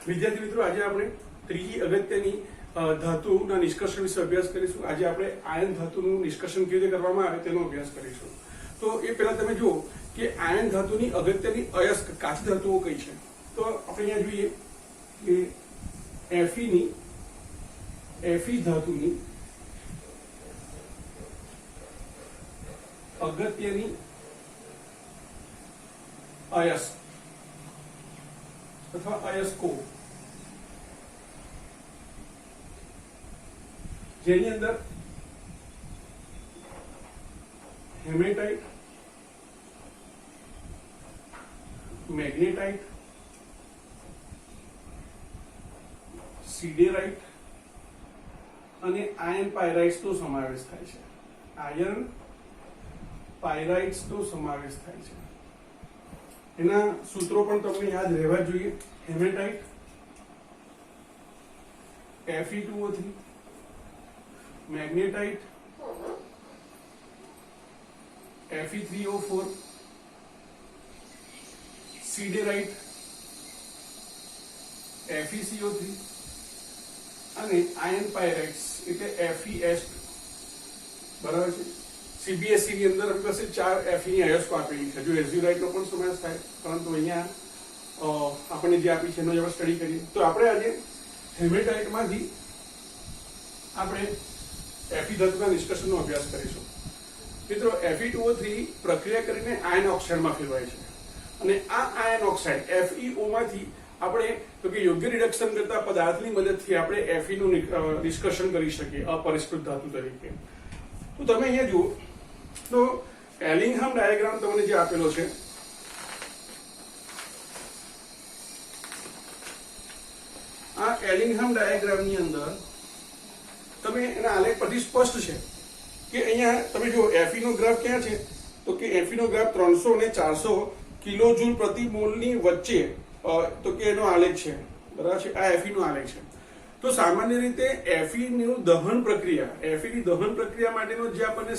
વિદ્યાર્થી મિત્રો, આજે આપણે ત્રીજી અગત્યની ધાતુના નિષ્કર્ષણ વિશે અભ્યાસ કરીશું. આજે આપણે આયન ધાતુનું નિષ્કર્ષણ કેવી રીતે કરવામાં આવે તેનો અભ્યાસ કરીશું. તો એ પહેલા તમે જુઓ કે આયન ધાતુની અગત્યની અયસ્ક કાચી ધાતુઓ કઈ છે. તો આપણે અહીંયા જોઈએ કે Fe ધાતુની અગત્યની અયસ્ક અથવા અયસ્કો, જેની અંદર હેમેટાઇટ, મેગ્નેટાઇટ, સિડેરાઇટ અને આયર્ન પાયરાઇટ્સનો સમાવેશ થાય છે. આયર્ન પાયરાઇટ્સનો સમાવેશ થાય છે. એના સૂત્રો પણ તમને યાદ રહેવા જોઈએ. હેમેટાઇટ Fe2O3, મેગ્નેટાઇટ Fe3O4, સિડેરાઇટ FeCO3 અને આયર્ન પાયરાઇટ્સ એટલે FeS. બરાબર છે. CBSE ની અંદર આપણી પાસે 4 Fe ની અયસ્કો આપેલી છે. જો એઝ્યુરાઇટનો પણ સમાવેશ થાય, પરંતુ અહીંયા આપણને જે આપી છે એનો આપણે સ્ટડી કરીએ. તો આપણે આજે હેમેટાઇટમાંથી આપણે Fe ધાતુના નિષ્કર્ષણનો અભ્યાસ કરીશું. મિત્રો, Fe2O3 પ્રક્રિયા કરીને આયન ઓક્સાઇડમાં ફેરવાય છે અને આ આયન ઓક્સાઇડ FeO માંથી આપણે તો કે યોગ્ય રિડક્શન કરતા પદાર્થની મદદથી આપણે Fe નું નિષ્કર્ષણ કરી શકીએ અપરિષ્કૃત ધાતુ તરીકે. તો તમે અહીંયા જુઓ તો એલિંગહામ ડાયાગ્રામ તમને જે આપેલો છે, આ એલિંગહામ ડાયાગ્રામની અંદર તમે એના આલેખ પરથી સ્પષ્ટ છે કે અહીંયા તમે જુઓ Fe નો ગ્રાફ ક્યાં છે, તો કે Fe નો ગ્રાફ 300 અને 400 કિલોજૂલ પ્રતિ મોલની વચ્ચે તો કે એનો આલેખ છે. બરાબર છે. આ Fe નો આલેખ છે. તો સામાન્ય રીતે Fe નું દહન પ્રક્રિયા, Fe ની દહન પ્રક્રિયા માટેનો જે આપણને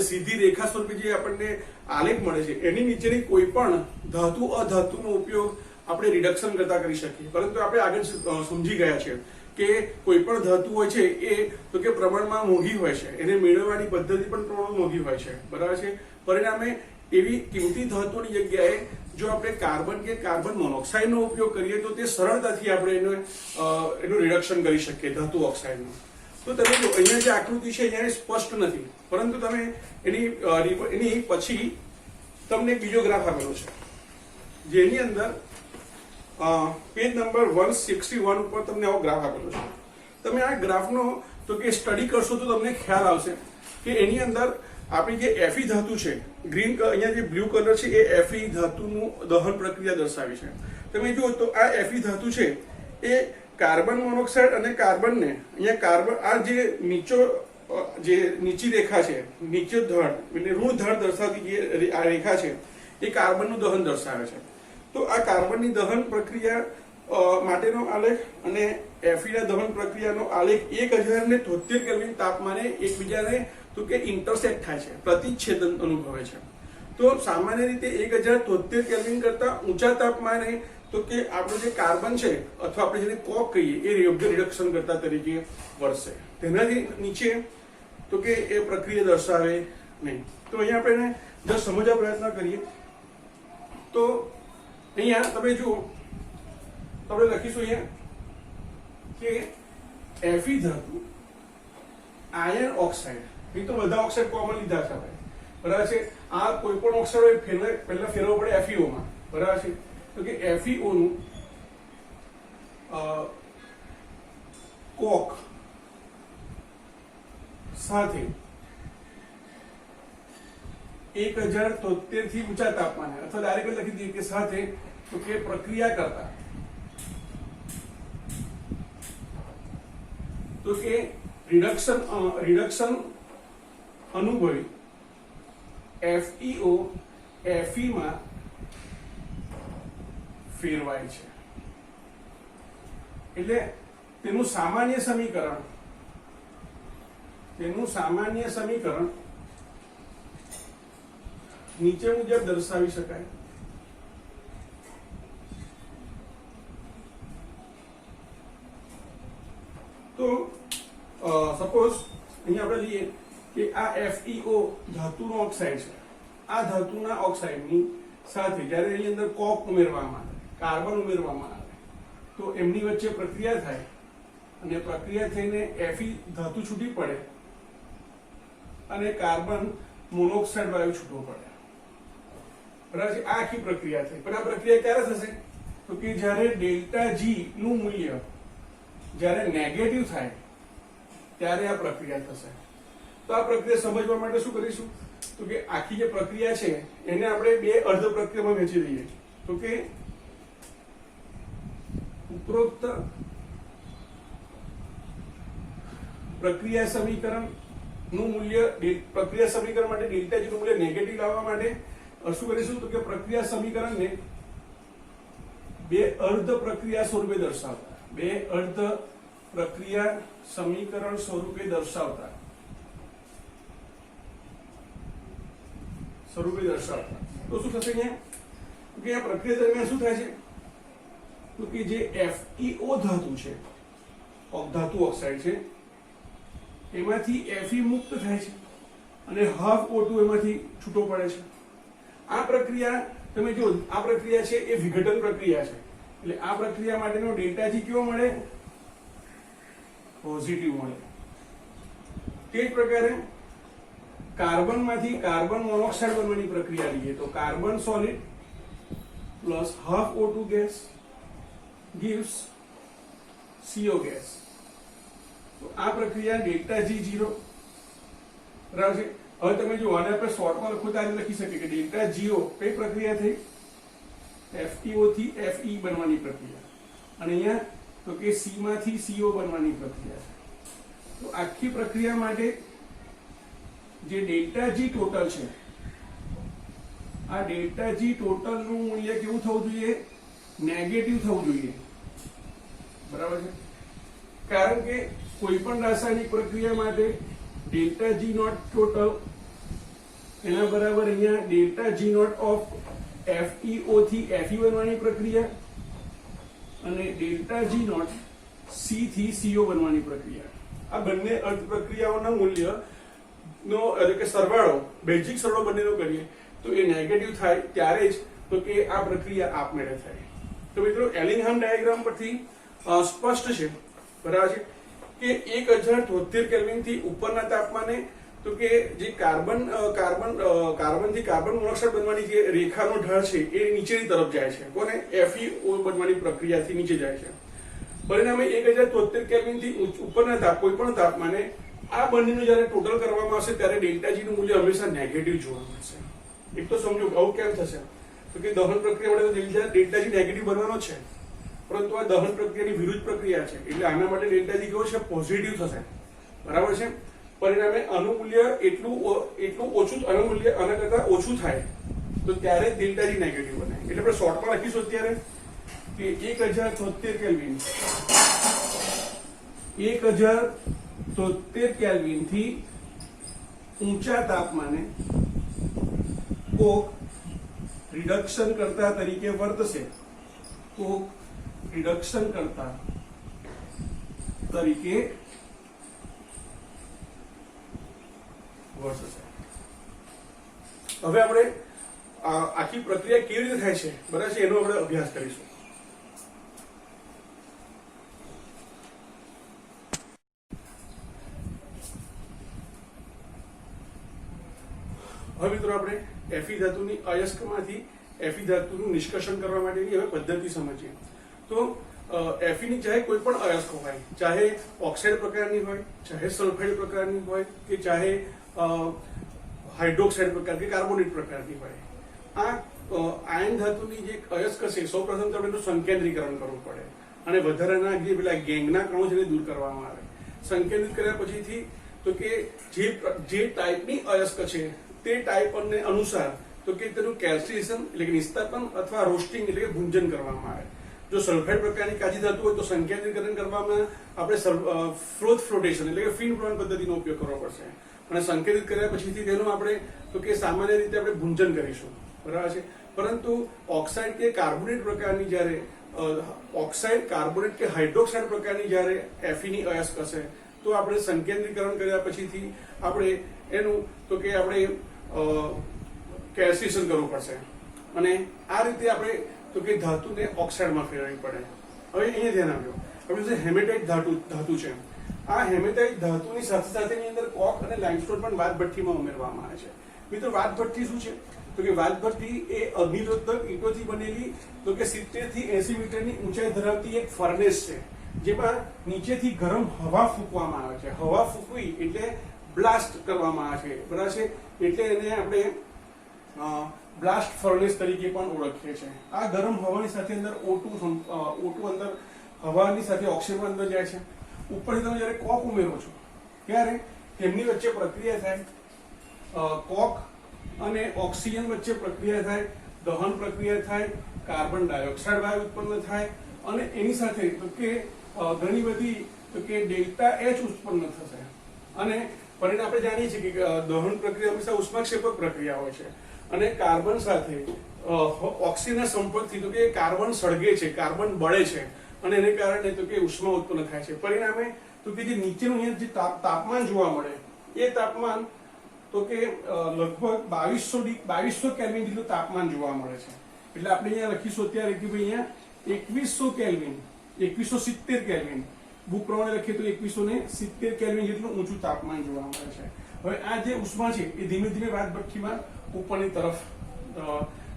સીધી રેખા સ્વરૂપે જે આપણને આલેખ મળે છે, એની નીચેની કોઈ પણ ધાતુ અધાતુનો ઉપયોગ આપણે રિડક્શન કરતા કરી શકીએ. પરંતુ આપણે આગળ સમજી ગયા છે કે કોઈ પણ ધાતુ હોય છે એ તો કે પ્રમાણમાં મોંઘી હોય છે, એને મેળવવાની પદ્ધતિ પણ પ્રમાણમાં મોંઘી હોય છે. બરાબર છે. પરિણામે એવી કિંમતી ધાતુની જગ્યાએ જો આપણે કાર્બન કે કાર્બન મોનોક્સાઇડનો ઉપયોગ કરીએ તો તે સરળતાથી આપણે એનું રિડક્શન કરી શકીએ ધાતુ ઓક્સાઇડનું. તો તમે જો અહીંયા જે આકૃતિ છે અહીંયા સ્પષ્ટ નથી, પરંતુ તમે એની પછી તમને બીજો ગ્રાફ આપેલો છે, જેની અંદર પેજ નંબર 161 ઉપર તમને આવો ગ્રાફ આપેલો છે. તમે આ ગ્રાફનો તો કે સ્ટડી કરશો તો તમને ખ્યાલ આવશે કે એની અંદર આપણી જે Fe ધાતુ છે, ગ્રીન અહીંયા જે બ્લુ કલર છે એ Fe ધાતુનું દહન પ્રક્રિયા દર્શાવી છે. તમે જુઓ તો આ Fe ધાતુ છે એ કાર્બન મોનોક્સાઇડ અને કાર્બનને અહીંયા કાર્બન આ જે નીચી રેખા છે, નીચે ધડ એટલે ઋણ ધડ દર્શાવતી જે આ રેખા છે એ કાર્બનનું દહન દર્શાવે છે. તો આ કાર્બનની દહન પ્રક્રિયા માટેનો આલેખ અને Fe ના દહન પ્રક્રિયાનો આલેખ 1073 કેલ્વિન તાપમાને એકબીજાને તો કે ઇન્ટરસેક્ટ થાય છે, પ્રતિચ્છેદન અનુભવે છે. તો સામાન્ય રીતે 1073 કેલ્વિન કરતા ઊંચા તાપમાને તો કે આપણો જે કાર્બન છે અથવા આપણે જેને કોક કહીએ એ યોગ્ય રિડક્શન કરતા તરીકે વર્તે. તેનાથી નીચે તો કે એ પ્રક્રિયા દર્શાવે નહીં. તો અહીંયા આપણે જस्ट સમજવા પ્રયત્ન કરીએ. તો અહીંયા તમે જુઓ તો આપણે લખીશું અહીંયા કે Fe ધાતુ આયર્ન ઓક્સાઇડ, એ તો બધા ઓક્સાઇડ કોમન લીધા છે આપણે. બરાબર છે. આ કોઈ પણ ઓક્સાઇડ પહેલા ફેરવવો પડે FeO માં. બરાબર છે. તો કે FeO નું કોક સાથે 1073 થી ઊંચા તાપમાને અથવા ડાયરેક્ટ લખી દઈએ કે સાથે તો કે પ્રક્રિયા કરતા તો કે રિડક્શન અનુભવી FeO Fe માં ફેરવાય છે. એટલે તેનું સામાન્ય સમીકરણ નીચે મુજબ દર્શાવી શકાય. સપોઝ અહીંયા આપણે લઈએ કે આ FeO ધાતુનો ઓક્સાઇડ છે. આ ધાતુના ઓક્સાઇડની સાથે જ્યારે એની અંદર કોપ ઉમેરવામાં આવે, કાર્બન ઉમેરવામાં આવે, તો એમની વચ્ચે પ્રક્રિયા થાય અને પ્રક્રિયા થઈને Fe ધાતુ છૂટી પડે અને કાર્બન મોનોક્સાઇડ વાયુ છૂટો પડે. બરાબર છે? આ આખી પ્રક્રિયા થઈ. પણ આ પ્રક્રિયા ક્યારે થશે? તો કે જ્યારે ડેલ્ટા જી નું મૂલ્ય જ્યારે નેગેટિવ થાય ત્યારે આ પ્રક્રિયા થશે. તો આ પ્રક્રિયા સમજવા માટે શું કરીશું? તો કે આખી જે પ્રક્રિયા છે એને આપણે બે અર્ધ પ્રક્રિયામાં વહેંચી દઈએ. તો કે ઉપરોક્ત પ્રક્રિયા સમીકરણ નું મૂલ્ય, પ્રક્રિયા સમીકરણ માટે ડેલ્ટા જી નું મૂલ્ય નેગેટિવ લાવવા માટે શું કરીશું? તો કે પ્રક્રિયા સમીકરણને બે અર્ધ પ્રક્રિયા સ્વરૂપે દર્શાવતા, બે અર્ધ પ્રક્રિયા સમીકરણ સ્વરૂપે દર્શાવતા તો શું થશે અહીંયા? કે આ પ્રક્રિયા દરમિયાન શું થાય છે? તો કે જે FeO ધાતુ છે, ધાતુ ઓક્સાઇડ છે, એમાંથી Fe મુક્ત થાય છે અને હાફ O2 એમાંથી છૂટો પડે છે. આ પ્રક્રિયા તમે જો, આ પ્રક્રિયા છે એ વિઘટન પ્રક્રિયા છે. એટલે આ પ્રક્રિયા માટેનો ડેલ્ટા જી કેવો મળે? પોઝિટિવ મળે. તે જ પ્રકારે કાર્બનમાંથી કાર્બન મોનોક્સાઇડ બનવાની પ્રક્રિયા લઈએ તો carbon solid plus half O2 gas gives CO gas. તો આ પ્રક્રિયા ડેલ્ટા જી 0. બરાબર છે? હવે તમે જો આને આપણે શોર્ટમાં લખો તો આ લખી શકીએ કે ડેલ્ટા જીઓ કઈ પ્રક્રિયા થઈ? FeO થી Fe બનવાની પ્રક્રિયા. અને અહીંયા તો કે C માંથી CO બનવાની પ્રક્રિયા છે. તો આખી પ્રક્રિયા માટે જે ડેલ્ટા જી ટોટલ છે, આ ડેલ્ટા જી ટોટલ નું મૂલ્ય કેવું થવું જોઈએ? નેગેટિવ થવું જોઈએ. બરાબર છે? કારણ કે કોઈ પણ રાસાયણિક પ્રક્રિયા માટે ડેલ્ટા જી નોટ ટોટલ એના બરાબર અહીંયા delta G naught of FeO થી Fe બનવાની પ્રક્રિયા અને ડેલ્ટા જી નોટ C થી CO બનવાની પ્રક્રિયા. આ બંને અર્ધ પ્રક્રિયાઓના મૂલ્ય નો એટલે કે સરવાળો, બેઝિક સરવાળો બંનેનો કરીએ તો એ નેગેટિવ થાય ત્યારે જ તો કે આ પ્રક્રિયા આપમેળે થાય. તો મિત્રો એલિંગહામ ડાયાગ્રામ પરથી સ્પષ્ટ છે, બરાબર છે, કે 1073 કેલ્વિન થી ઉપરના તાપમાને તો કે જે કાર્બનથી કાર્બન મોનોક્સાઇડ બનવાની જે રેખાનો ઢાળ છે એ નીચેની તરફ જાય છે. કોને? FeO બનવાની પ્રક્રિયાથી નીચે જાય છે. પરિણામે 1073 કેલ્વિન થી ઉપરના કોઈ પણ તાપમાને આ બંનેનું જ્યારે ટોટલ કરવામાં આવશે ત્યારે ડેલ્ટા જી નું મૂલ્ય હંમેશા નેગેટિવ જોવા મળશે. એક તો સમજો આવું કેમ થશે? તો કે દહન પ્રક્રિયા માટે ડેલ્ટા જી નેગેટિવ બનવાનો છે, પરંતુ આ દહન પ્રક્રિયાની વિરુદ્ધ પ્રક્રિયા છે એટલે આના માટે ડેલ્ટા જી કેવો છે? પોઝિટિવ થશે. બરાબર છે? પરિણામે આનું મૂલ્ય એટલું ઓછું, આનું મૂલ્ય આના કરતા ઓછું થાય તો ત્યારે ડેલ્ટા જી નેગેટિવ બને. એટલે આપણે શોર્ટમાં લખીશું અત્યારે કે 1073 કેલ્વિન 1073 કેલ્વિન થી ઊંચા તાપમાને કોક રિડક્શન કરતા તરીકે વર્તશે. કોક રિડક્શન કરતા તરીકે વર્તશે. હવે આપણે આખી પ્રક્રિયા કેવી રીતે થાય છે, બરાબર છે, એનો આપણે અભ્યાસ કરીશું. હવે મિત્રો આપણે Fe ધાતુની અયસ્કમાંથી Fe ધાતુનું નિષ્કર્ષણ કરવા માટેની હવે પદ્ધતિ સમજીએ. તો Fe ની ચાહે કોઈ પણ અયસ્ક હોય, ચાહે ઓક્સાઇડ પ્રકારની હોય, ચાહે સલ્ફાઇડ પ્રકારની હોય કે ચાહે હાઇડ્રોક્સાઇડ પ્રકાર કે કાર્બોનેટ પ્રકારની હોય, આ આયન ધાતુની જે અયસ્ક છે સૌપ્રથમ તો એનું સંકેન્દ્રીકરણ કરવું પડે અને વધારાના જે પેલા ગેંગના કણો છે એને દૂર કરવામાં આવે. સંકેન્દ્રિત કર્યા પછીથી તો કે જે ટાઈપની અયસ્ક છે તે ટાઈપ અનુસાર તો કે તેનું કેલ્સિએશન એટલે કે નિસ્તાપન અથવા રોસ્ટિંગ એટલે કે ભૂંજન કરવામાં આવે. જો સલ્ફાઇડ પ્રકારની કાચી ધાતુ હોય તો સંકેન્દ્રીકરણ કરવામાં આપણે ફ્લોટેશન એટલે કે ફિન પ્રવાહન પદ્ધતિનો ઉપયોગ કરવો પડશે અને સંકેતિત કર્યા પછીથી તેનું આપણે તો કે સામાન્ય રીતે આપણે ભૂંજન કરીશું. બરાબર છે? પરંતુ ઓક્સાઇડ કે કાર્બોનેટ પ્રકારની જ્યારે ઓક્સાઇડ, કાર્બોનેટ કે હાઇડ્રોક્સાઇડ પ્રકારની જ્યારે Fe ની અયસ્ક હશે તો તો આપણે સંકેન્દ્રીકરણ કર્યા પછીથી આપણે એનું તો કે આપણે કેલ્સિએશન કરવું પડશે અને આ રીતે આપણે તો કે ધાતુને ઓક્સાઇડમાં ફેરવવી પડે. હવે અહીંયા ધ્યાન આપજો, આપણે જે હેમેટાઇટ ધાતુ છે, આ હેમેટાઇટ ધાતુની સાથે સાથેની અંદર કોક અને લાઇમસ્ટોન પણ વાતભઠ્ઠીમાં ઉમેરવામાં આવે છે. મિત્રો વાતભઠ્ઠી શું છે? તો કે વાતભઠ્ઠી એ અગ્નિરોધક ઈંટોથી બનેલી તો કે 70 થી 80 મીટરની ઊંચાઈ ધરાવતી એક ફર્નેસ છે, જેમાં નીચેથી ગરમ હવા ફૂંકવામાં આવે છે. હવા ફૂંકવી એટલે બ્લાસ્ટ કરવામાં આવે છે, બરાબર છે? એટલે એને આપણે બ્લાસ્ટ ફર્નેસ તરીકે પણ ઓળખીએ છીએ. આ ગરમ હવાની સાથે અંદર O2 અંદર હવાની સાથે ઓક્સિજન અંદર જાય છે. ઉપરથી તમે જ્યારે કોક ઉમેરો છો ત્યારે તેમની વચ્ચે પ્રક્રિયા થાય, કોક અને ઓક્સિજન વચ્ચે પ્રક્રિયા થાય, દહન પ્રક્રિયા થાય, કાર્બન ડાયોક્સાઇડ વાયુ ઉત્પન્ન થાય અને એની સાથે તો કે ઘણી બધી તો કે ડેલ્ટા H ઉત્પન્ન થશે. અને પરિણામે આપણે જાણીએ છીએ કે દહન પ્રક્રિયા હંમેશા ઉષ્માક્ષેપક પ્રક્રિયા હોય છે અને કાર્બન સાથે ઓક્સિજનના સંપર્કથી તો કે કાર્બન સળગે છે, કાર્બન બળે છે અને એને કારણે તો કે ઉષ્મા ઉત્પન્ન થાય છે. પરિણામે તો કે જે નીચેનું જે તાપમાન જોવા મળે એ તાપમાન તો કે લગભગ 2200 કેલ્વિન જેટલું તાપમાન જોવા મળે છે. એટલે આપણે અહીંયા લખીશું અત્યારે કે ભાઈ અહીંયા 2100 કેલ્વિન, 2170 કેલ્વિન, બુક પ્રમાણે લખીએ તો 2170 કેલ્વિન જેટલું ઊંચું તાપમાન જોવા મળે છે. હવે આ જે ઉષ્મા છે એ ધીમે ધીમે વાતભઠ્ઠીમાં ઉપરની તરફ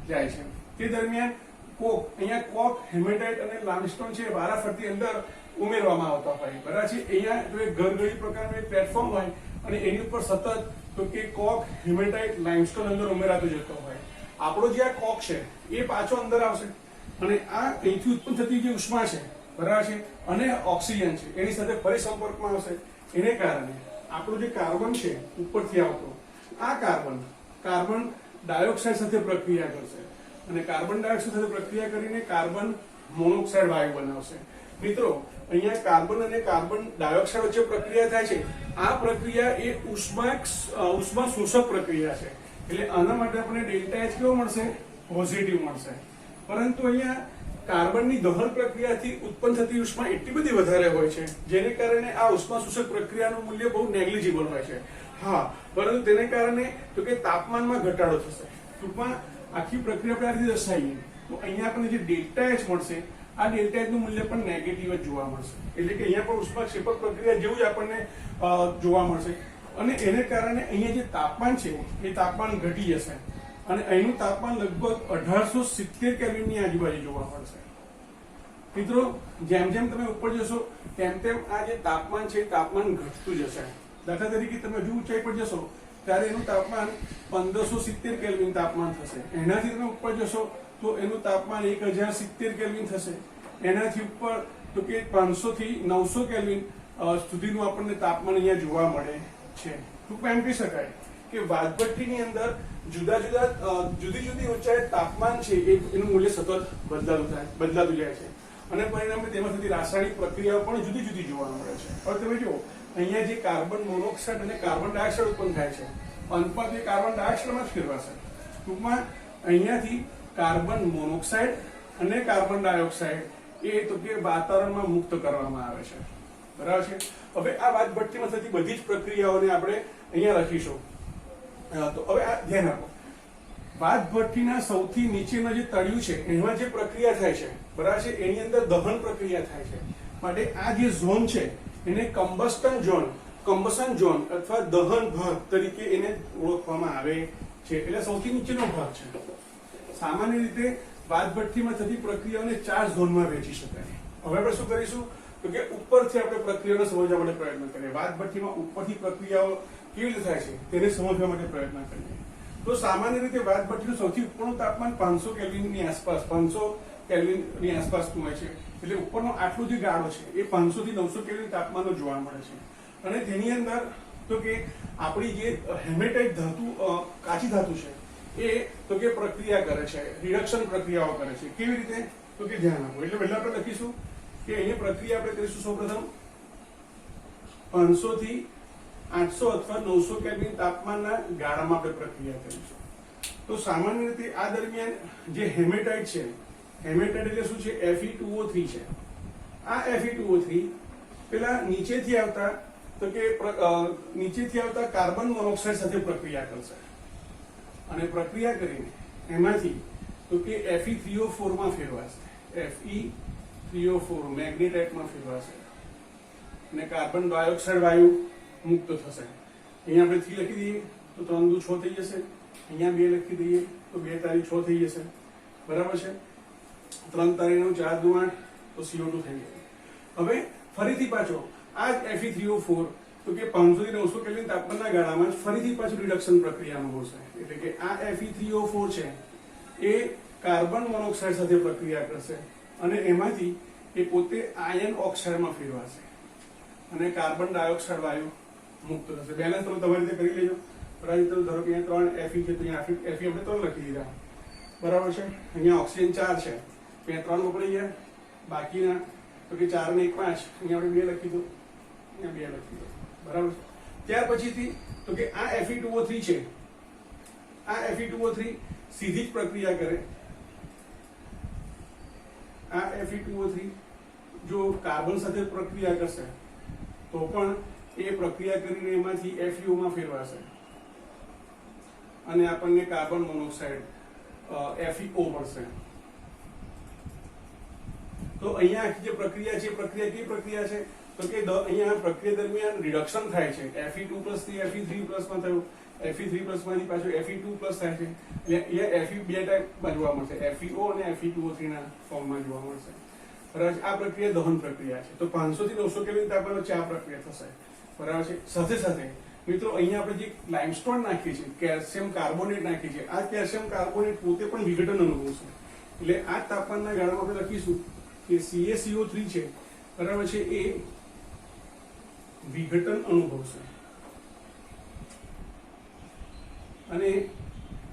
જાય છે. તે દરમિયાન અહીંયા કોક, હેમેટાઇટ અને લાઇમસ્ટોન છે વારાફરતી અંદર ઉમેરવામાં આવતા હોય, બરાબર છે? અહીંયા જો એક ઘરગડી પ્રકારનું એક પ્લેટફોર્મ હોય અને એની ઉપર સતત તો કે કોક, હેમેટાઇટ, લાઇમસ્ટોન અંદર ઉમેરાતો જતો હોય. આપણો જે આ કોક છે એ પાછો અંદર આવશે અને આ અહીંથી ઉત્પન્ન થતી જે ઉષ્મા છે, બરાબર છે, અને ઓક્સિજન છે એની સાથે ફરી સંપર્કમાં આવશે. એને કારણે આપણો જે કાર્બન છે ઉપરથી આવતો, આ કાર્બન ડાયોક્સાઇડ સાથે પ્રક્રિયા કરશે અને કાર્બન ડાયોક્સાઇડ સાથે પ્રક્રિયા કરીને કાર્બન મોનોક્સાઇડ વાયુ બનાવશે. મિત્રો અહીંયા કાર્બન અને કાર્બન ડાયોક્સાઇડ વચ્ચે પ્રક્રિયા થાય છે. આ પ્રક્રિયા એ ઉષ્મા શોષક પ્રક્રિયા છે. એટલે આના માટે આપણને ડેલ્ટા H કેવો મળશે? પોઝિટિવ મળશે. પરંતુ અહીંયા કાર્બનની દહન પ્રક્રિયાથી ઉત્પન્ન થતી ઉષ્મા એટલી બધી વધારે હોય છે જેને કારણે આ ઉષ્મા શોષક પ્રક્રિયાનું મૂલ્ય બહુ નેગ્લિજિબલ હોય છે. હા, પરંતુ તેને કારણે તો કે તાપમાનમાં ઘટાડો થશે. ટૂંકમાં આખી પ્રક્રિયા આપણે આ રીતે દર્શાવીએ તો અહીંયા આપણને જે ડેલ્ટા H મળશે, આ ડેલ્ટા H નું મૂલ્ય પણ નેગેટિવ જ જોવા મળશે. એટલે કે અહીંયા પણ ઉષ્માક્ષેપક પ્રક્રિયા જેવું જ આપણને જોવા મળશે અને એને કારણે અહીંયા જે તાપમાન છે એ તાપમાન ઘટી જશે અને અહીંનું તાપમાન લગભગ 1870 કેલ્વિનની આજુબાજુ જોવા મળશે. મિત્રો જેમ જેમ તમે ઉપર જશો તેમ તેમ આ જે તાપમાન છે તાપમાન ઘટતું જશે. દાખલા તરીકે તમે હજુ ઊંચાઈ પર જશો ત્યારે એનું તાપમાન 1570 કેલ્વિન તાપમાન થશે. એનાથી તમે ઉપર જશો તો એનું તાપમાન 1070 કેલ્વિન થશે. એનાથી ઉપર તો કે 500 થી 900 કેલ્વિન સુધીનું આપણને તાપમાન અહીંયા જોવા મળે છે. ટૂંકમાં એમ કહી શકાય કે વાતભઠ્ઠીની અંદર જુદી જુદી ઊંચાઈ તાપમાન છે એનું મૂલ્ય સતત બદલાતું જાય છે અને પરિણામે તેમાં થતી રાસાયણિક પ્રક્રિયાઓ પણ જુદી જુદી જોવા મળે છે. હવે તમે જુઓ અહીંયા જે કાર્બન મોનોક્સાઇડ અને કાર્બન ડાયોક્સાઇડ ઉત્પન્ન થાય છે, અંતમાં તે કાર્બન ડાયોક્સાઇડમાં જ ફેરવાશે. ટૂંકમાં અહીંયાથી કાર્બન મોનોક્સાઇડ અને કાર્બન ડાયોક્સાઇડ એ તો કે વાતાવરણમાં મુક્ત કરવામાં આવે છે, બરાબર છે? હવે આ વાતભઠ્ઠીમાં થતી બધી જ પ્રક્રિયાઓને આપણે અહીંયા લખીશું. તો હવે આ ધ્યાન આપો, વાતભઠ્ઠીના સૌથી નીચેના જે તળિયું છે એમાં જે પ્રક્રિયા થાય છે, બરાબર છે, એની અંદર દહન પ્રક્રિયા થાય છે. માટે આ જે ઝોન છે એને કમ્બશન ઝોન અથવા દહન ભાગ તરીકે એને ઓળખવામાં આવે છે. એટલે સૌથી નીચેનો ભાગ છે. સામાન્ય રીતે વાતભઠ્ઠીમાં થતી પ્રક્રિયાઓને 4 ઝોનમાં વહેંચી શકાય. હવે આપણે શું કરીશું તો કે ઉપરથી આપણે પ્રક્રિયાને સમજવા માટે પ્રયત્ન કરીએ. વાતભઠ્ઠીમાં ઉપરથી પ્રક્રિયાઓ કેવી રીતે થાય છે તેને સમજવા માટે પ્રયત્ન કરીએ. તો સામાન્ય રીતે વાતભઠ્ઠીનું સૌથી ઉપરનું તાપમાન 500 કેલ્વિનની આસપાસ 500 કેલ્વિનની આસપાસનું હોય છે. એટલે ઉપરનો આટલો જે ગાળો છે એ 500 થી 900 કેલ્વિન તાપમાનનો જોવા મળે છે અને તેની અંદર તો કે આપણી જે હેમેટાઇટ ધાતુ કાચી ધાતુ છે એ તો કે પ્રક્રિયા કરે છે, રિડક્શન પ્રક્રિયાઓ કરે છે. કેવી રીતે તો કે ધ્યાન આપો. એટલે પહેલા આપણે લખીશું કે અહીંયા પ્રક્રિયા આપણે કરીશું સૌપ્રથમ 500 થી 800 અથવા 900 કેલ્વિન તાપમાનના ગાળામાં આપણે પ્રક્રિયા કરીશું. તો સામાન્ય રીતે આ દરમિયાન જે હેમેટાઇટ છે, હેમેટાઇટ એટલે શું છે? Fe2O3 છે. આ Fe2O3 પેલા નીચેથી આવતા તો કે નીચેથી આવતા કાર્બન મોનોક્સાઇડ સાથે પ્રક્રિયા કરશે અને પ્રક્રિયા કરીને એમાંથી તો કે Fe3O4 માં ફેરવાશે, Fe3O4 મેગ્નેટાઇટમાં ફેરવાશે અને કાર્બન ડાયોક્સાઇડ વાયુ મુક્ત થશે. અહીંયા આપણે 3 લખી દઈએ તો 3 દુ 6 થઈ જશે, અહીંયા 2 લખી દઈએ તો 2 તારી 6 થઈ જશે, બરાબર છે. 3 તારી 9 4 દુ 8 તો CO2 થઈ જાય. હવે ફરીથી પાછો આ જ Fe3O4 તો કે 500 થી 900 કેલ્વિન તાપમાનના ગાળામાં ફરીથી પાછું રિડક્શન પ્રક્રિયા અનુભવશે. એટલે કે આ Fe3O4 છે એ કાર્બન મોનોક્સાઇડ સાથે પ્રક્રિયા કરશે અને એમાંથી એ પોતે આયન ઓક્સાઇડમાં ફેરવાશે અને કાર્બન ડાયોક્સાઇડ વાયુ મુક્ત થશે. બેલેન્સ તમે તમારી રીતે કરી લેજો. બરાબર, ધારો કે અહીંયા 3 Fe છે તો અહીંયા Fe આપણે 3 લખી દીધા, બરાબર છે. અહીંયા ઓક્સિજન 4 છે તો અહીંયા 3 વપરાઈ ગયા, બાકીના તો કે 4 ને 1 5, અહીંયા આપણે 2 લખી દો, અહીંયા 2 લખી દો, બરાબર. ત્યાર પછીથી તો કે આ Fe2O3 છે, આ Fe2O3 સીધી જ પ્રક્રિયા કરે. આ Fe2O3 જો કાર્બન સાથે પ્રક્રિયા કરશે તો પણ એ પ્રક્રિયા કરીને એમાંથી FeO માં ફેરવાશે અને આપણને કાર્બન મોનોક્સાઇડ FeO મળશે. તો અહીંયા આખી જે પ્રક્રિયા છે, પ્રક્રિયા કેવી પ્રક્રિયા છે તો કે અહીંયા પ્રક્રિયા દરમિયાન રિડક્શન થાય છે. Fe2+ થી Fe3+ માં થયું, Fe3+ માંથી પાછું Fe2+ થાય છે. એટલે અહીંયા Fe બે ટાઈપમાં જોવા મળશે, FeO અને Fe2O3 ના ફોર્મમાં જોવા મળશે, બરાબર. આ પ્રક્રિયા દહન પ્રક્રિયા છે. તો 500 થી 900 કેલ્વિન તાપમાન વચ્ચે આ પ્રક્રિયા થશે, બરાબર છે. સાથે સાથે મિત્રો અહીંયા આપણે જે લાઇમસ્ટોન નાખીએ છીએ, કેલ્શિયમ કાર્બોનેટ નાખીએ છીએ, આ કેલ્શિયમ કાર્બોનેટ પોતે પણ વિઘટન અનુભવશે. એટલે આ તાપમાનના ગાળામાં આપણે લખીશું કે CaCO3 છે, બરાબર છે, એ વિઘટન અનુભવશે અને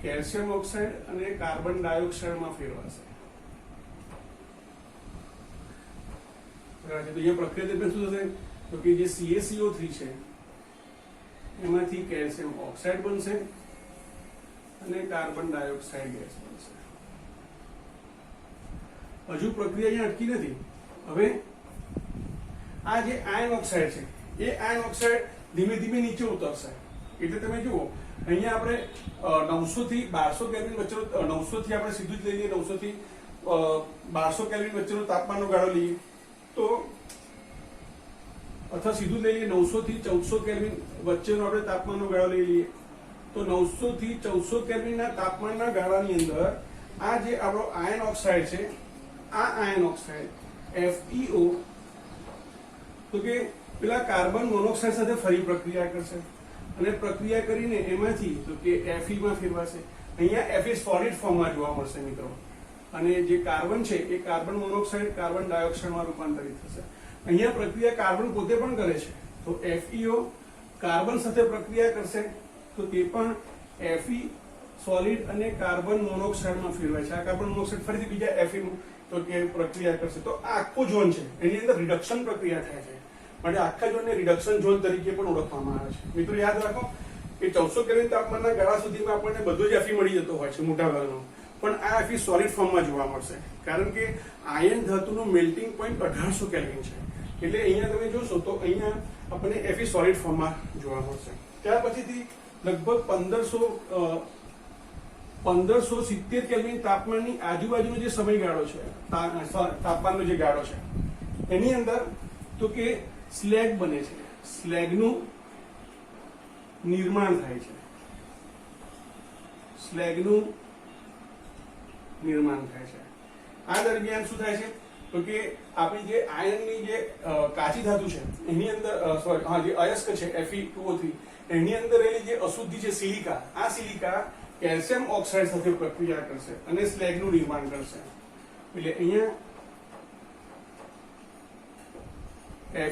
કેલ્શિયમ ઓક્સાઇડ અને કાર્બન ડાયોક્સાઇડમાં ફેરવાશે, બરાબર છે. તો અહીંયા પ્રક્રિયા દરમિયાન શું થશે તો કે જે CaCO3 છે એમાંથી કેલ્શિયમ ઓક્સાઇડ બનશે અને કાર્બન ડાયોક્સાઇડ ગેસ બનશે. હજુ પ્રક્રિયા અહીંયા અટકી નથી. હવે આ જે આયન ઓક્સાઇડ છે એ આયન ઓક્સાઇડ ધીમે ધીમે નીચે ઉતરશે. એટલે તમે જુઓ અહીંયા આપણે 900 થી 1200 કેલ્વિન વચ્ચેનો, 900 થી આપણે સીધું જ લઈએ, 900 થી 1200 કેલ્વિન વચ્ચેનો તાપમાનનો ગાળો લઈએ તો, અથવા સીધું લઈએ 900 થી 1400 કેલ્વિન વચ્ચેનો આપણે તાપમાનનો ગાળો લઈ લઈએ તો 900 થી 1400 કેલ્વિનના તાપમાનના ગાળાની અંદર આ જે આપણો આયન ઓક્સાઇડ છે, આ આયન ઓક્સાઇડ FeO તો કે પેલા કાર્બન મોનોક્સાઇડ સાથે ફરી પ્રક્રિયા કરશે અને પ્રક્રિયા કરીને એમાંથી તો કે Fe માં ફેરવાશે. અહીંયા Fe સોલિડ ફોર્મમાં જોવા મળશે મિત્રો, અને જે કાર્બન છે એ કાર્બન મોનોક્સાઇડ કાર્બન ડાયોક્સાઇડમાં રૂપાંતરિત થશે. અહીંયા પ્રક્રિયા કાર્બન પોતે પણ કરે છે તો FeO કાર્બન સાથે પ્રક્રિયા કરશે તો તે પણ Fe સોલિડ અને કાર્બન મોનોક્સાઇડમાં ફેરવાય છે. આ કાર્બન મોનોક્સાઇડ ફરીથી બીજા Fe તો કે પ્રક્રિયા કરશે. તો આ આખો ઝોન છે એની અંદર રિડક્શન પ્રક્રિયા થાય છે, માટે આખા ઝોનને રિડક્શન ઝોન તરીકે પણ ઓળખવામાં આવે છે. મિત્રો યાદ રાખો કે 1400 કેલ્વિન તાપમાનના ગાળા સુધીમાં આપણને બધું જ Fe મળી જતો હોય છે મોટા ભાગનો, પણ આ Fe સોલિડ ફોર્મમાં જોવા મળશે કારણ કે આયન ધાતુનું મેલ્ટિંગ પોઈન્ટ 1800 કેલ્વિન છે. એટલે અહીંયા તમે જોશો તો અહીંયા આપણને Fe સોલિડ ફોર્મમાં જોવા મળશે. ત્યાર પછીથી લગભગ 1570 કેલ્વિન તાપમાનની આજુબાજુનો જે સમયગાળો છે, તાપમાનનો જે ગાળો છે એની અંદર તો કે સ્લેગ બને છે, સ્લેગનું નિર્માણ થાય છે, સ્લેગનું નિર્માણ થાય છે. આ દરમિયાન શું થાય છે તો કે આપણી જે આયનની જે કાચી ધાતુ છે એની અંદર જે અયસ્ક છે Fe2O3 એની અંદર રહેલી જે અશુદ્ધિ છે સિલિકા, આ સિલિકા કેલ્શિયમ ઓક્સાઇડ સાથે પ્રક્રિયા કરશે અને સ્લેગનું નિર્માણ કરશે. એટલે અહીંયા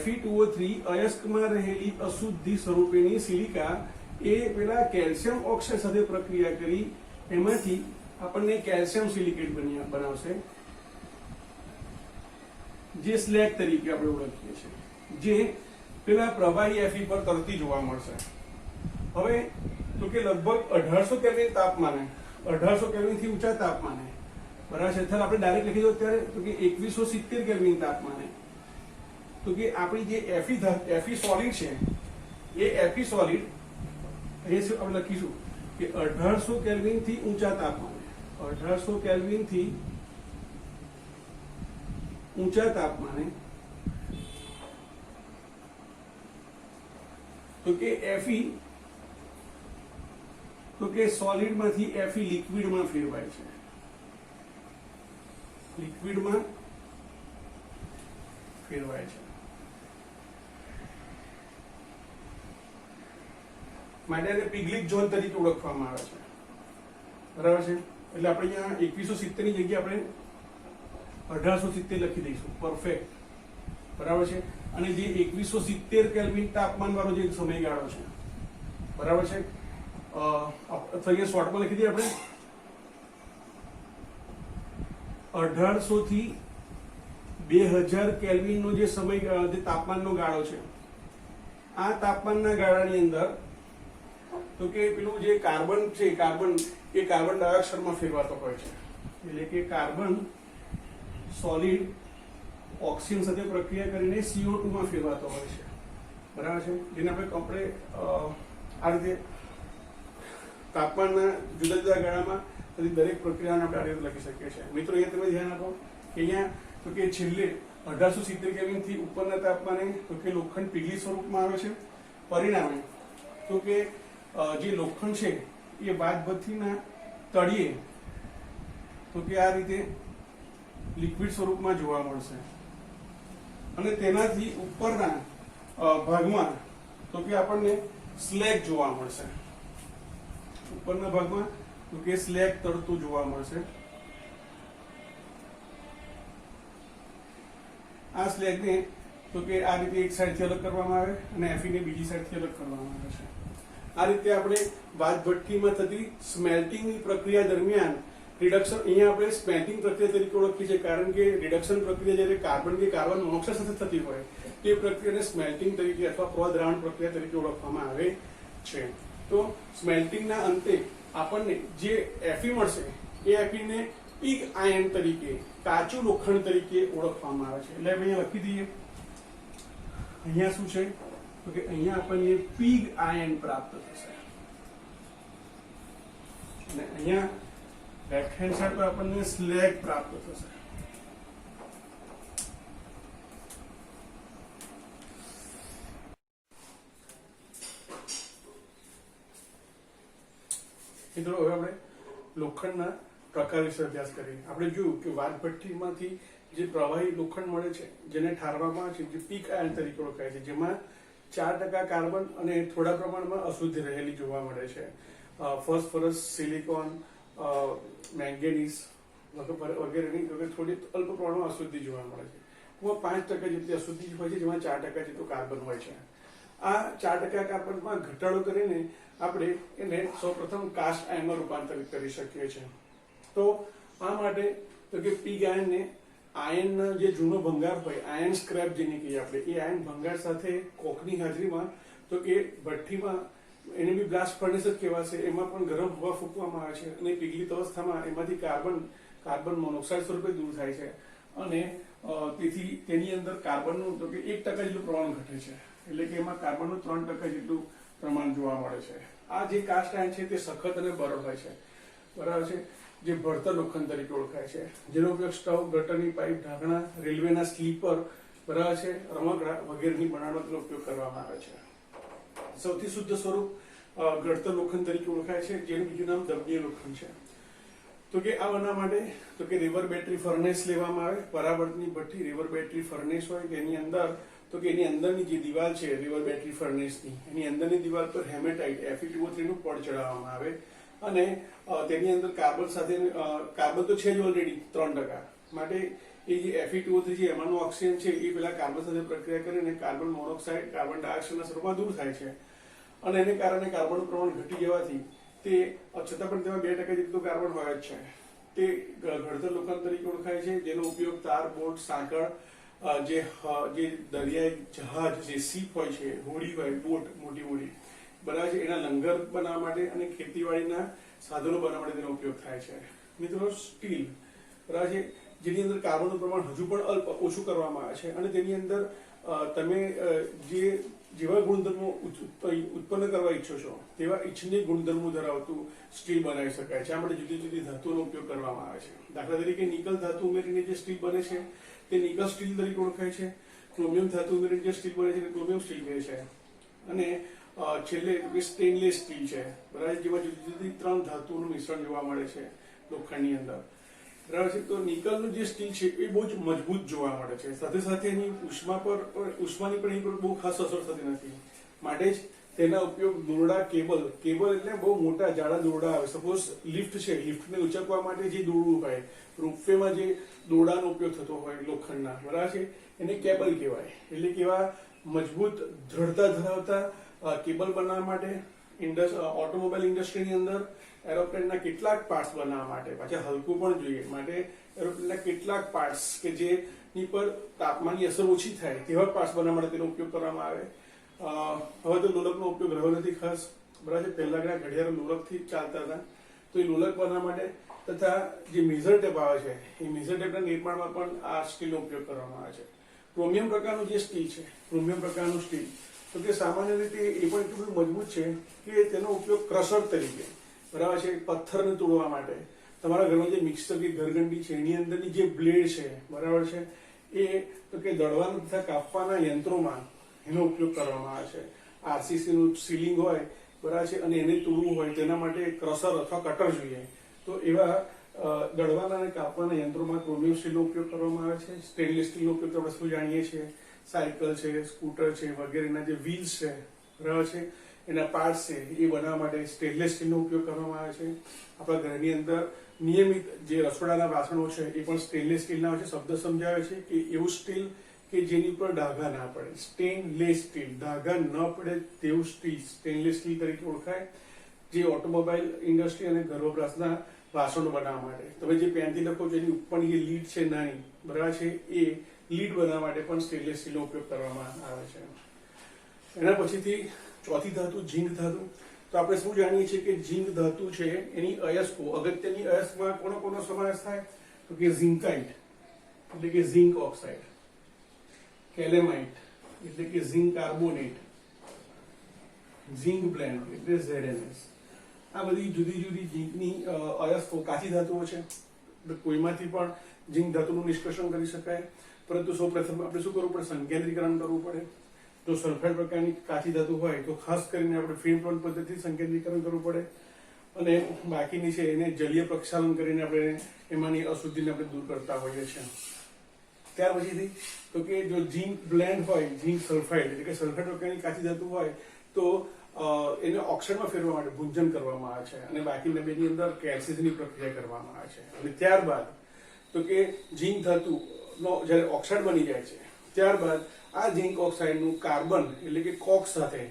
Fe2O3 અયસ્કમાં રહેલી અશુદ્ધિ સ્વરૂપેની સિલિકા એ પેલા કેલ્શિયમ ઓક્સાઇડ સાથે પ્રક્રિયા કરી એમાંથી આપણને કેલ્શિયમ સિલિકેટ બનાવશે, જે સ્લેગ તરીકે આપણે ઓળખીએ છીએ, જે પેલા પ્રવાહી Fe પર તરતી જોવા મળશે. હવે તો કે લગભગ 1800 કેલ્વિન તાપમાને, 1800 કેલ્વિન થી ઊંચા તાપમાને, બરાબર છે. આપણે ડાયરેક્ટ લખી દો ત્યારે તો કે 2170 કેલ્વિન તાપમાને તો કે આપણી જે Fe સોલિડ છે એ Fe સોલિડ અહીંયા આપણે લખીશું કે 1800 કેલ્વિન થી ઊંચા તાપમાને 1800 કેલ્વિન થી ઊંચા તાપમાને તો કે Fe તો કે સોલિડ માંથી Fe લિક્વિડમાં ફેરવાય છે, લિક્વિડમાં ફેરવાય છે માટે એને પિગલિક ઝોન તરીકે ઓળખવામાં આવે છે, બરાબર છે. એટલે આપણે અહીંયા 2170 ની જગ્યાએ આપણે 1870 લખી દઈશું, પરફેક્ટ, બરાબર છે. અને જે 2170 કેલ્વિન તાપમાન વાળો જે સમયગાળો છે, બરાબર છે, અથવા અહીંયા શોર્ટમાં લખી દઈએ આપણે 1800 થી 2000 કેલ્વિન નો જે સમય જે તાપમાનનો ગાળો છે, આ તાપમાનના ગાળાની અંદર તો કે પેલું જે કાર્બન છે, કાર્બન એ કાર્બન ડાયોક્સાઇડમાં ફેરવાતો હોય છે, એટલે કે કાર્બન સોલિડ ઓક્સિજન સાથે પ્રક્રિયા કરીને CO2 માં ફેરવાતો હોય છે, બરાબર છે. જેને આપણે આ રીતે તાપમાનના જુદા જુદા ગાળામાં દરેક પ્રક્રિયાને આપણે આ રીતે લખી શકીએ છીએ. મિત્રો અહીંયા તમે ધ્યાન આપો કે અહીંયા તો કે છેલ્લે 1870 કેલ્વિન થી ઉપરના તાપમાને તો કે લોખંડ પીગળી સ્વરૂપમાં આવે છે. પરિણામે તો કે જે લોખંડ છે એ વાજબત્તીના તળિયે તો કે આ રીતે લિક્વિડ સ્વરૂપમાં જોવા મળશે અને તેનાથી ઉપરના ભાગમાં તો કે આપણને સ્લેગ જોવા મળશે, ઉપરના ભાગમાં તો કે સ્લેગ તરતું જોવા મળશે. આ સ્લેગને તો કે આ રીતે એક સાઈડથી અલગ કરવામાં આવે અને Fe ને બીજી સાઈડથી અલગ કરવામાં આવે છે. આ રીતે આપણે વાજભઠ્ઠીમાં થતી સ્મેલ્ટિંગની પ્રક્રિયા દરમિયાન રિડક્શન, અહીંયા આપણે સ્મેલ્ટિંગ પ્રક્રિયા તરીકે ઓળખીએ છીએ કારણ કે રિડક્શન પ્રક્રિયા જ્યારે કાર્બન કે કાર્બન મોનોક્સાઇડ સાથે થતી હોય તે પ્રક્રિયાને સ્મેલ્ટિંગ તરીકે અથવા પ્રદ્રાવણ પ્રક્રિયા તરીકે ઓળખવામાં આવે છે. તો સ્મેલ્ટિંગના અંતે આપણને જે Fe મળશે એ Fe ને પિગ આયન તરીકે, કાચું લોખંડ તરીકે ઓળખવામાં આવે છે. એટલે આપણે અહીંયા લખી દઈએ, અહીંયા શું છે તો કે અહીંયા આપણને પિગ આયન પ્રાપ્ત થશે અને અહીંયા લેફ્ટ હેન્ડ સાઈડ પર આપણને સ્લેગ પ્રાપ્ત થશે. મિત્રો હવે આપણે લોખંડના પ્રકાર વિશે અભ્યાસ કરીએ. આપણે જોયું કે વાજભઠ્ઠીમાંથી જે પ્રવાહી લોખંડ મળે છે જેને ઠારવામાં આવે છે જે પિગ આયન તરીકે ઓળખાય છે, જેમાં 4% કાર્બન અને થોડા પ્રમાણમાં અશુદ્ધિ રહેલી જોવા મળે છે. ફોસ્ફરસ, સિલિકોન, મેંગેનીઝ વગેરેની થોડી અલ્પ પ્રમાણમાં અશુદ્ધિ જોવા મળે છે. 5% જેટલી અશુદ્ધિ હોય છે જેમાં 4% જેટલું કાર્બન હોય છે. આ 4% કાર્બનમાં ઘટાડો કરીને આપણે એને સૌપ્રથમ કાસ્ટ આયનમાં રૂપાંતરિત કરી શકીએ છીએ. તો આ માટે તો કે પિગ આયનને આયનનો જે જૂનો ભંગાર હોય, આયન સ્ક્રેપ જેને કહીએ આપણે, એ આયન ભંગાર સાથે કોકની હાજરીમાં તો કે ભઠ્ઠીમાં, એને બી બ્લાસ્ટ ફર્નેસ જ કહેવાશે, એમાં પણ ગરમ હવા ફૂંકવામાં આવે છે અને પીગલિત અવસ્થામાં એમાંથી કાર્બન મોનોક્સાઇડ સ્વરૂપે દૂર થાય છે અને તેથી તેની અંદર કાર્બનનું તો કે 1% જેટલું પ્રમાણ ઘટે છે, એટલે કે એમાં કાર્બનનું 3% જેટલું પ્રમાણ જોવા મળે છે. આ જે કાસ્ટ આયન છે તે સખત અને બરડ હોય છે, બરાબર છે, જે ભળતર લોખંડ તરીકે ઓળખાય છે, જેનો ઉપયોગ સ્ટવ, ગટરની પાઇપ, ઢાંકણા, રેલવેના સ્લીપર, બરાબર છે, રમકડા વગેરેની બનાવટનો ઉપયોગ કરવામાં આવે છે. સૌથી શુદ્ધ સ્વરૂપ ઘડતર લોખંડ તરીકે ઓળખાય છે, જેનું બીજું નામ દબનીય લોખંડ છે. તો કે આ બનાવવા માટે તો કે રિવર બેટરી ફર્નેસ લેવામાં આવે. પરાવર્તની ભઠ્ઠી રિવર બેટરી ફર્નેસ હોય તેની અંદર તો કે એની અંદરની જે દિવાલ છે રિવર બેટરી ફર્નેસની, એની અંદરની દિવાલ પર હેમેટાઇટ Fe2O3 નું પડ ચડાવવામાં આવે અને તેની અંદર કાર્બન સાથે, કાર્બન તો છે જ ઓલરેડી 3%, માટે એ જે Fe2O3 છે એમાંનું ઓક્સિજન છે એ પેલા કાર્બન સાથે પ્રક્રિયા કરીને કાર્બન મોનોક્સાઇડ, કાર્બન ડાયોક્સાઇડના સ્વરૂપમાં દૂર થાય છે અને એને કારણે કાર્બનનું પ્રમાણ ઘટી જવાથી તે છતાં પણ તેમાં 2% જેટલું કાર્બન હોય જ છે. તે ઘડતર લોખંડ તરીકે ઓળખાય છે, જેનો ઉપયોગ તાર, બોટ, સાંકળ, જે દરિયાઈ જહાજ, જે શીપ હોય છે, હોડી હોય, બોટ, મોટી હોડી, બરાબર છે, એના લંગર બનાવવા માટે અને ખેતીવાડીના સાધનો બનાવવા માટે તેનો ઉપયોગ થાય છે. મિત્રો સ્ટીલ, બરાબર છે, જેની અંદર કાર્બનનું પ્રમાણ હજુ પણ ઓછું કરવામાં આવે છે અને તેની અંદર તમે જેવા ગુણધર્મો ઉત્પન્ન કરવા ઈચ્છો છો તેવા ઇચ્છનીય ગુણધર્મો ધરાવતું સ્ટીલ બનાવી શકાય છે. આ માટે જુદી જુદી ધાતુનો ઉપયોગ કરવામાં આવે છે. દાખલા તરીકે નિકલ ધાતુ ઉમેરીને જે સ્ટીલ બને છે તે નિકલ સ્ટીલ તરીકે ઓળખાય છે. ક્રોમિયમ ધાતુ ઉમેરીને જે સ્ટીલ બને છે તે ક્રોમિયમ સ્ટીલ કહે છે. અને છેલ્લે સ્ટેનલેસ સ્ટીલ છે, બરાબર, જેમાં જુદી જુદી 3 ધાતુઓનું મિશ્રણ જોવા મળે છે લોખંડની અંદર, બરાબર છે. તો નિકલનું જે સ્ટીલ છે એ બહુ જ મજબૂત જોવા મળે છે. સાથે સાથે એની ઉષ્માની પણ એની પર બહુ ખાસ અસર થતી નથી. માટે જ તેના ઉપયોગ દોરડા, કેબલ એટલે બહુ મોટા જાડા દોરડા આવે. સપોઝ લિફ્ટ છે, લિફ્ટને ઉંચકવા માટે જે દોરડું હોય, રોપવેમાં જે દોરડાનો ઉપયોગ થતો હોય લોખંડના, બરાબર છે, એને કેબલ કહેવાય. એટલે કેવા મજબૂત દ્રઢતા ધરાવતા કેબલ બનાવવા માટે ઓટોમોબાઈલ ઇન્ડસ્ટ્રીની અંદર એરોપ્લેનના કેટલાક પાર્ટ્સ બનાવવા માટે, પાછા હલકું પણ જોઈએ માટે એરોપ્લેનના કેટલાક પાર્ટ્સ કે જેની પર તાપમાનની અસર ઓછી થાય તેવા પાર્ટ્સ બનાવવા માટે તેનો ઉપયોગ કરવામાં આવે. હવે તો લોલકનો ઉપયોગ રહ્યો નથી ખાસ, બરાબર છે. પહેલા ઘડિયાળો લોલકથી ચાલતા હતા, તો એ લોલક બનાવવા માટે તથા જે મેઝર ટેપ આવે છે એ મેઝર ટેપના નિર્માણમાં પણ આ સ્ટીલનો ઉપયોગ કરવામાં આવે છે. ક્રોમિયમ પ્રકારનું જે સ્ટીલ છે, ક્રોમિયમ પ્રકારનું સ્ટીલ, તો તે સામાન્ય રીતે એ પણ એટલું બધું મજબૂત છે કે તેનો ઉપયોગ ક્રશર તરીકે, બરાબર છે, પથ્થરને તોડવા માટે, તમારા ઘરમાં જે મિક્સર કે ઘરઘંટી છે એની અંદરની જે બ્લેડ છે, બરાબર છે, એ તો કે દળવાના તથા કાપવાના યંત્રોમાં એનો ઉપયોગ કરવામાં આવે છે. આરસીસીનું સીલિંગ હોય, બરાબર છે, અને એને તોડવું હોય તેના માટે ક્રશર અથવા કટર જોઈએ. તો એવા દળવાના અને કાપવાના યંત્રોમાં ક્રોમિયમ સ્ટીલનો ઉપયોગ કરવામાં આવે છે. સ્ટેનલેસ સ્ટીલનો ઉપયોગ તો આપણે શું જાણીએ છીએ, સાયકલ છે, સ્કૂટર છે વગેરેના જે વ્હીલ્સ છે, બરાબર છે, એના પાર્ટ્સ છે એ બનાવવા માટે સ્ટેનલેસ સ્ટીલનો ઉપયોગ કરવામાં આવે છે. આપણા ઘરની અંદર નિયમિત જે રસોડાના વાસણો છે એ પણ સ્ટેનલેસ સ્ટીલના હોય છે. શબ્દ સમજાવે છે કે એવું સ્ટીલ કે જેની પર ડાઘા ના પડે, સ્ટેનલેસ સ્ટીલ, ડાઘા ન પડે તેવું સ્ટીલ સ્ટેનલેસ સ્ટીલ તરીકે ઓળખાય, જે ઓટોમોબાઈલ ઇન્ડસ્ટ્રી અને ઘર વપરાશના વાસણો બનાવવા માટે. તમે જે પેનથી લખો છો એની ઉપરની જે લીડ છે નાની, બરાબર છે, એ લીડ બનાવવા માટે પણ સ્ટેનલેસ સ્ટીલનો ઉપયોગ કરવામાં આવે છે. એના પછીથી ચોથી ધાતુ ઝીંક ધાતુ. તો આપણે શું જાણીએ છીએ કે ઝીંક ધાતુ છે એની અયસ્કો, અગત્યની અયસ્કમાં કોનો સમાવેશ થાય તો કે ઝિંકાઇટ એટલે કે ઝિંક ઓક્સાઇડ, કેલેમાઇટ એટલે કે ઝિંક કાર્બોનેટ, ઝિંક બ્લેન્ડ એટલે ZnS. આ બધી જુદી જુદી ઝીંકની અયસ્કો કાચી ધાતુઓ છે. કોઈમાંથી પણ ઝીંક ધાતુનું નિષ્કર્ષણ કરી શકાય, પરંતુ સૌપ્રથમ આપણે શું કરવું પડે, સંકેન્દ્રીકરણ કરવું પડે. જો સલ્ફાઇડ પ્રકારની કાચી ધાતુ હોય તો ખાસ કરીને આપણે ફિલ્મ પ્લોન પદ્ધતિથી સંકેન્દ્રીકરણ કરવું પડે, અને બાકીની છે એને જલીય પ્રક્ષાલન કરીને આપણે એમાંની અશુદ્ધિને આપણે દૂર કરતા હોઈએ છીએ. ત્યાર પછીથી તો કે જો ઝીંક બ્લેન્ડ હોય, ઝીંક સલ્ફાઇડ એટલે કે સલ્ફાઇડ પ્રકારની કાચી ધાતુ હોય તો એને ઓક્સાઇડમાં ફેરવા માટે ભૂંજન કરવામાં આવે છે, અને બાકીના બેની અંદર કેલ્સીસની પ્રક્રિયા કરવામાં આવે છે. અને ત્યારબાદ તો કે ઝીંક ધાતુનો જ્યારે ઓક્સાઇડ બની જાય છે ત્યારબાદ આ ઝીંક ઓક્સાઇડનું કાર્બન એટલે કે કોક સાથે,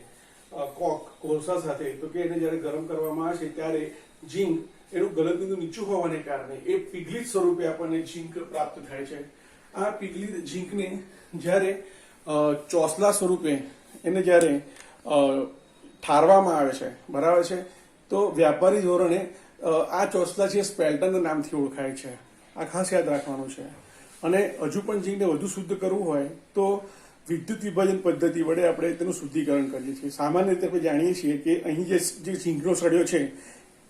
કોલસા સાથે, તો કે એને જ્યારે ગરમ કરવામાં આવે છે ત્યારે ઝીંક એનું ગલનબિંદુ નીચું હોવાને કારણે એ પીગલિત સ્વરૂપે આપણને ઝીંક પ્રાપ્ત થાય છે. આ પીગલિત ઝીંકને જ્યારે ચોસલા સ્વરૂપે એને જ્યારે ઠારવામાં આવે છે, બરાબર છે, તો વ્યાપારી ધોરણે આ ચોસલા છે સ્પેલ્ટનના નામથી ઓળખાય છે. આ ખાસ યાદ રાખવાનું છે. અને હજુ પણ ઝીંકને વધુ શુદ્ધ કરવું હોય તો વિદ્યુત વિભાજન પદ્ધતિ વડે આપણે તેનું શુદ્ધિકરણ કરીએ છીએ. સામાન્ય રીતે આપણે જાણીએ છીએ કે અહીં જે ઝીંકનો સળિયો છે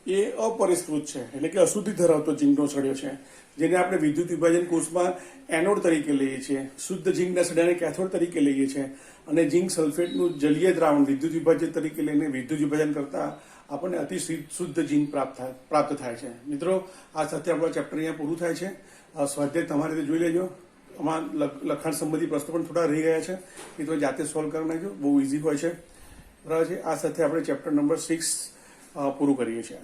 એ અપરિષ્કૃત છે, એટલે કે અશુદ્ધિ ધરાવતો ઝીંકનો સળિયો છે, જેને આપણે વિદ્યુત વિભાજન કોષમાં એનોડ તરીકે લઈએ છીએ. શુદ્ધ ઝીંકના સળિયાને કેથોડ તરીકે લઈએ છીએ, અને ઝીંક સલ્ફેટનું જલીય દ્રાવણ વિદ્યુત વિભાજન તરીકે લઈને વિદ્યુત વિભાજન કરતા આપણને અતિ શુદ્ધ ઝીંક પ્રાપ્ત થાય છે. મિત્રો, આ સાથે આપણું ચેપ્ટર અહીંયા પૂરું થાય છે. સ્વાધ્યાય તમારી રીતે જોઈ લેજો. આમાં લખાણ સંબંધી પ્રશ્નો પણ થોડા રહી ગયા છે, એ તો જાતે સોલ્વ કરી નાખજો, બહુ ઇઝી હોય છે, બરાબર છે. આ સાથે આપણે ચેપ્ટર નંબર 6 પૂરું કરીએ છીએ.